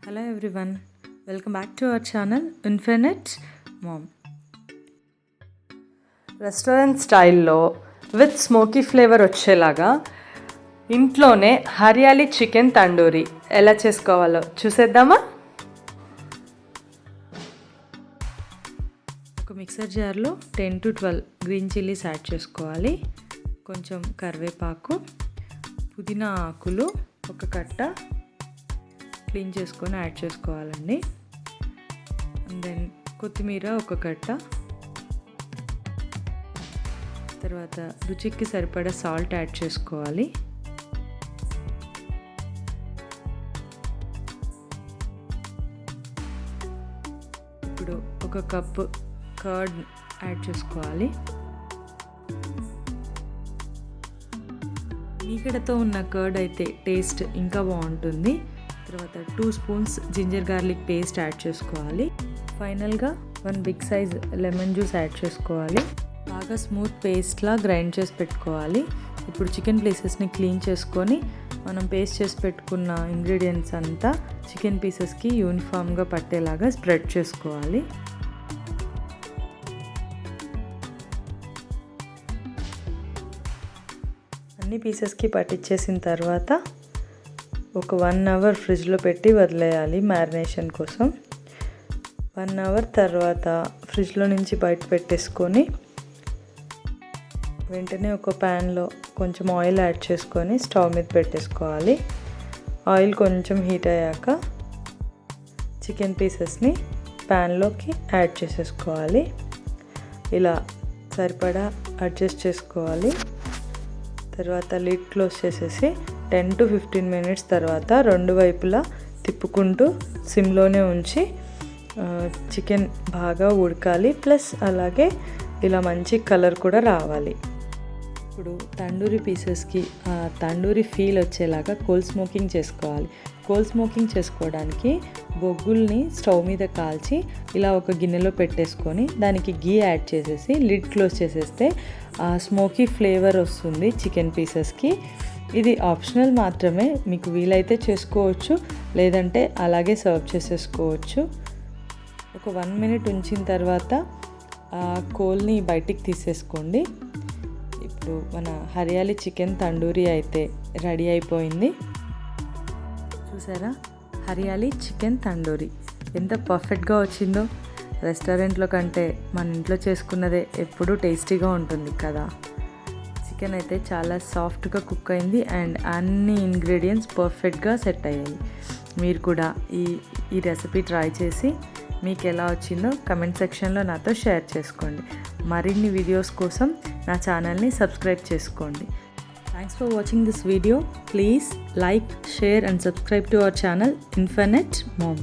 Hello everyone, welcome back to our channel Infinite Mom. Restaurant స్టైల్లో with smoky flavour వచ్చేలాగా ఇంట్లోనే Hariyali chicken tandoori ఎలా చేసుకోవాలో చూసేద్దామా. ఒక మిక్సర్ జార్లో 10 to 12 గ్రీన్ చిల్లీస్ యాడ్ చేసుకోవాలి. కొంచెం కరివేపాకు, పుదీనా ఆకులు ఒక కట్ట క్లీన్ చేసుకొని యాడ్ చేసుకోవాలండి. అండ్ దెన్ కొత్తిమీర ఒక కట్ట, తర్వాత రుచికి సరిపడా సాల్ట్ యాడ్ చేసుకోవాలి. ఇప్పుడు ఒక కప్పు కర్డ్ యాడ్ చేసుకోవాలి. మీగడతో ఉన్న కర్డ్ అయితే టేస్ట్ ఇంకా బాగుంటుంది. తర్వాత 2 spoons ginger garlic paste add చేసుకోవాలి. ఫైనల్గా 1 big size lemon juice add చేసుకోవాలి. బాగా స్మూత్ పేస్ట్లా గ్రైండ్ చేసి పెట్టుకోవాలి. ఇప్పుడు చికెన్ పీసెస్ని క్లీన్ చేసుకొని మనం పేస్ట్ చేసి పెట్టుకున్న ఇంగ్రీడియంట్స్ అంతా చికెన్ పీసెస్కి యూనిఫామ్గా పట్టేలాగా స్ప్రెడ్ చేసుకోవాలి. అన్ని పీసెస్కి పట్టించేసిన తర్వాత ఒక 1 అవర్ ఫ్రిడ్జ్లో పెట్టి వదిలేయాలి మ్యారినేషన్ కోసం. 1 అవర్ తర్వాత ఫ్రిడ్జ్లో నుంచి బయట పెట్టేసుకొని వెంటనే ఒక ప్యాన్లో కొంచెం ఆయిల్ యాడ్ చేసుకొని స్టవ్ మీద పెట్టేసుకోవాలి. ఆయిల్ కొంచెం హీట్ అయ్యాక చికెన్ పీసెస్ని ప్యాన్లోకి యాడ్ చేసేసుకోవాలి. ఇలా సరిపడా అడ్జస్ట్ చేసుకోవాలి. తర్వాత లిడ్ క్లోజ్ చేసేసి 10 to 15 మినిట్స్ తర్వాత 2 వైపులా తిప్పుకుంటూ సిమ్లోనే ఉంచి చికెన్ బాగా ఉడకాలి. ప్లస్ అలాగే ఇలా మంచి కలర్ కూడా రావాలి. ఇప్పుడు తండూరి పీసెస్కి తండూరి ఫీల్ వచ్చేలాగా కోల్ స్మోకింగ్ చేసుకోవాలి. కోల్ స్మోకింగ్ చేసుకోవడానికి బొగ్గుల్ని స్టవ్ మీద కాల్చి ఇలా ఒక గిన్నెలో పెట్టేసుకొని దానికి గీ యాడ్ చేసేసి లిడ్ క్లోజ్ చేసేస్తే స్మోకీ ఫ్లేవర్ వస్తుంది చికెన్ పీసెస్కి. ఇది ఆప్షనల్ మాత్రమే, మీకు వీలైతే చేసుకోవచ్చు, లేదంటే అలాగే సర్వ్ చేసేసుకోవచ్చు. ఒక 1 మినిట్ ఉంచిన తర్వాత ఆ కోల్ని బయటికి తీసేసుకోండి. ఇప్పుడు మన హరియాలి చికెన్ తండూరి అయితే రెడీ అయిపోయింది. చూసారా, హరియాలి చికెన్ తండూరి ఎంత పర్ఫెక్ట్గా వచ్చిందో. రెస్టారెంట్లో కంటే మన ఇంట్లో చేసుకున్నదే ఎప్పుడూ టేస్టీగా ఉంటుంది కదా. చికెన్ అయితే చాలా సాఫ్ట్గా కుక్ అయింది అండ్ అన్ని ఇంగ్రీడియంట్స్ పర్ఫెక్ట్గా సెట్ అయ్యాయి. మీరు కూడా ఈ రెసిపీ ట్రై చేసి మీకు ఎలా వచ్చిందో కమెంట్ సెక్షన్లో నాతో షేర్ చేసుకోండి. మరిన్ని వీడియోస్ కోసం నా ఛానల్ని సబ్స్క్రైబ్ చేసుకోండి. Thanks for watching this video. Please like, share and subscribe to our channel Infinite Mom.